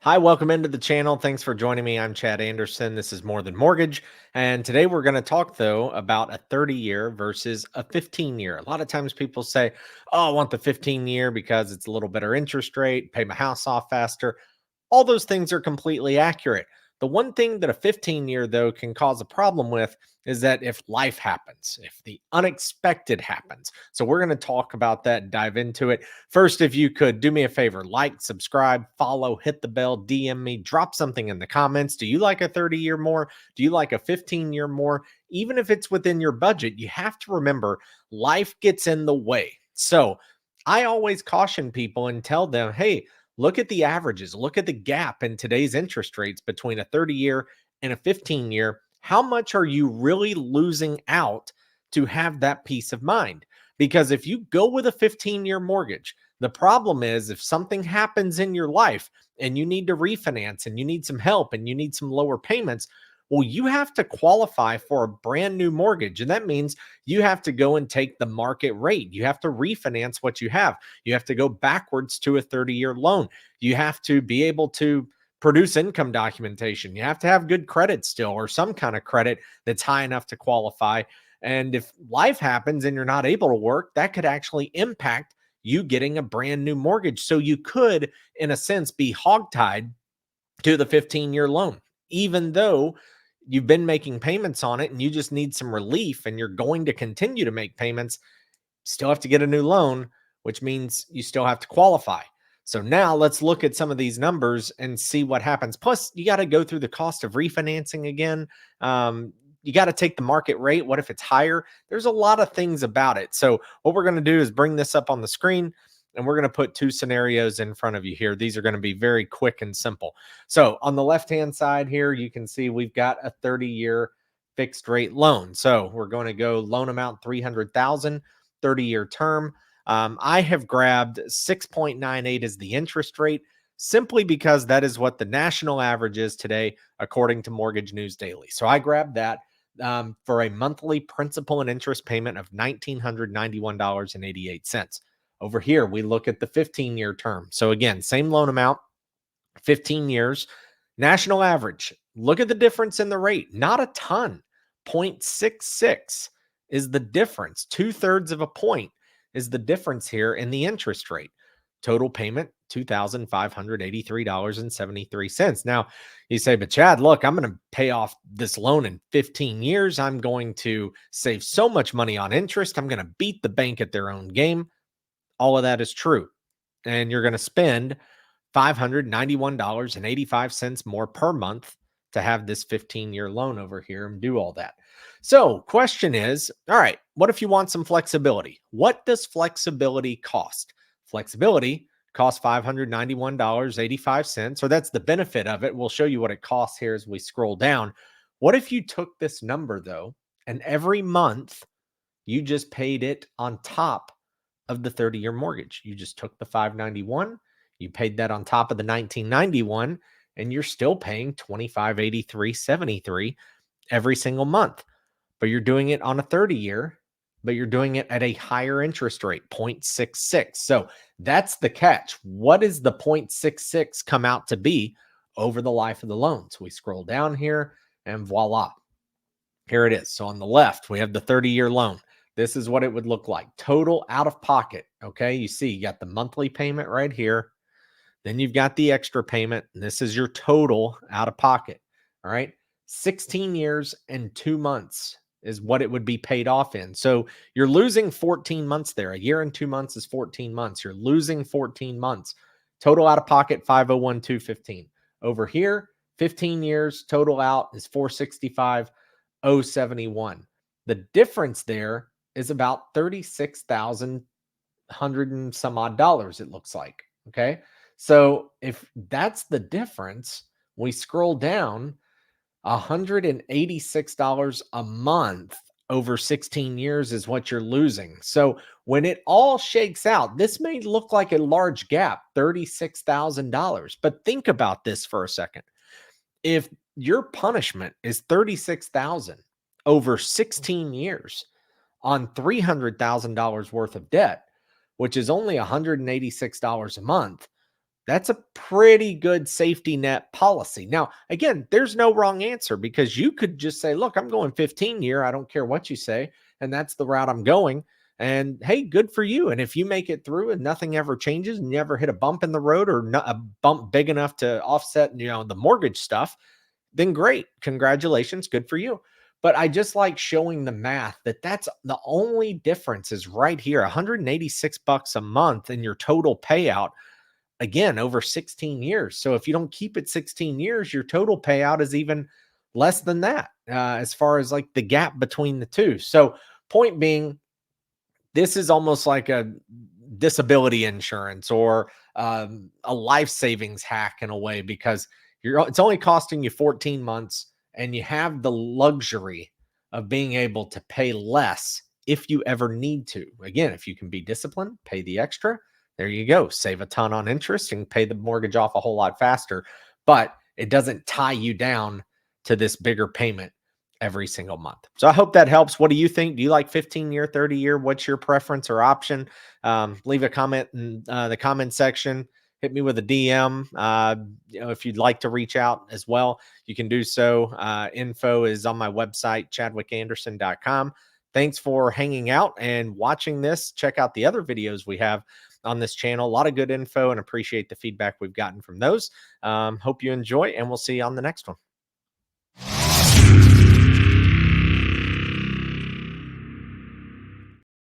Hi, welcome into the channel. Thanks for joining me. I'm Chad Anderson. This is More Than Mortgage. And today we're going to talk, though, about a 30-year versus a 15-year. A lot of times people say, oh, I want the 15-year because it's a little better interest rate, pay my house off faster. All those things are completely accurate. The one thing that a 15-year, though, can cause a problem with is that if life happens, if the unexpected happens. So we're going to talk about that, dive into it. First, if you could do me a favor, like, subscribe, follow, hit the bell, DM me, drop something in the comments. Do you like a 30-year more? Do you like a 15-year more? Even if it's within your budget, you have to remember life gets in the way. So I always caution people and tell them, hey, look at the averages, look at the gap in today's interest rates between a 30-year and a 15-year. How much are you really losing out to have that peace of mind? Because if you go with a 15-year mortgage, the problem is if something happens in your life and you need to refinance and you need some help and you need some lower payments, well, you have to qualify for a brand new mortgage. And that means you have to go and take the market rate. You have to refinance what you have. You have to go backwards to a 30-year loan. You have to be able to produce income documentation. You have to have good credit still, or some kind of credit that's high enough to qualify. And if life happens and you're not able to work, that could actually impact you getting a brand new mortgage. So you could, in a sense, be hogtied to the 15-year loan, even though you've been making payments on it and you just need some relief and you're going to continue to make payments. Still have to get a new loan, which means you still have to qualify. So now let's look at some of these numbers and see what happens. Plus, you got to go through the cost of refinancing again. You got to take the market rate. What if it's higher? There's a lot of things about it. So what we're going to do is bring this up on the screen and we're going to put two scenarios in front of you here. These are going to be very quick and simple. So on the left-hand side here, you can see we've got a 30-year fixed rate loan. So we're going to go loan amount 300,000, 30-year term. I have grabbed 6.98 as the interest rate simply because that is what the national average is today, according to Mortgage News Daily. So I grabbed that for a monthly principal and interest payment of $1,991.88. Over here, we look at the 15-year term. So again, same loan amount, 15 years, national average. Look at the difference in the rate. Not a ton. 0.66 is the difference. 2/3 of a point is the difference here in the interest rate. Total payment, $2,583.73. Now, you say, but Chad, look, I'm going to pay off this loan in 15 years. I'm going to save so much money on interest. I'm going to beat the bank at their own game. All of that is true. And you're going to spend $591.85 more per month to have this 15-year loan over here and do all that. So, question is, all right, what if you want some flexibility? What does flexibility cost? Flexibility costs $591.85, or that's the benefit of it. We'll show you what it costs here as we scroll down. What if you took this number, though, and every month you just paid it on top of the 30-year mortgage? You just took the 591, you paid that on top of the 1991, and you're still paying 2583.73 every single month. But you're doing it on a 30-year, but you're doing it at a higher interest rate, 0.66. So that's the catch. What does the 0.66 come out to be over the life of the loan? So we scroll down here and voila, here it is. So on the left, we have the 30-year loan. This is what it would look like. Total out of pocket. Okay. You see, you got the monthly payment right here. Then you've got the extra payment. And this is your total out of pocket. All right. 16 years and 2 months is what it would be paid off in. So you're losing 14 months there. A year and 2 months is 14 months. You're losing 14 months. Total out of pocket, 501,215. Over here, 15 years, total out is 465,071. The difference there is about 36,100 and some odd dollars, it looks like. Okay. So if that's the difference, we scroll down, $186 a month over 16 years is what you're losing. So when it all shakes out, this may look like a large gap, $36,000. But think about this for a second. If your punishment is $36,000 over 16 years on $300,000 worth of debt, which is only $186 a month, That's a pretty good safety net policy. Now, again, there's no wrong answer because you could just say, look, I'm going 15-year. I don't care what you say. And that's the route I'm going. And hey, good for you. And if you make it through and nothing ever changes and you ever hit a bump in the road or a bump big enough to offset, the mortgage stuff, then great. Congratulations. Good for you. But I just like showing the math that that's the only difference is right here, 186 bucks a month in your total payout, again, over 16 years. So if you don't keep it 16 years, your total payout is even less than that, as far as like the gap between the two. So point being, this is almost like a disability insurance or a life savings hack in a way, because it's only costing you 14 months and you have the luxury of being able to pay less if you ever need to. Again, if you can be disciplined, pay the extra. There you go. Save a ton on interest and pay the mortgage off a whole lot faster. But it doesn't tie you down to this bigger payment every single month. So I hope that helps. What do you think? Do you like 15-year, 30-year? What's your preference or option? Leave a comment in the comment section. Hit me with a DM. If you'd like to reach out as well, you can do so. Info is on my website, chadwickanderson.com. Thanks for hanging out and watching this. Check out the other videos we have on this channel. A lot of good info and appreciate the feedback we've gotten from those. Hope you enjoy, and we'll see you on the next one.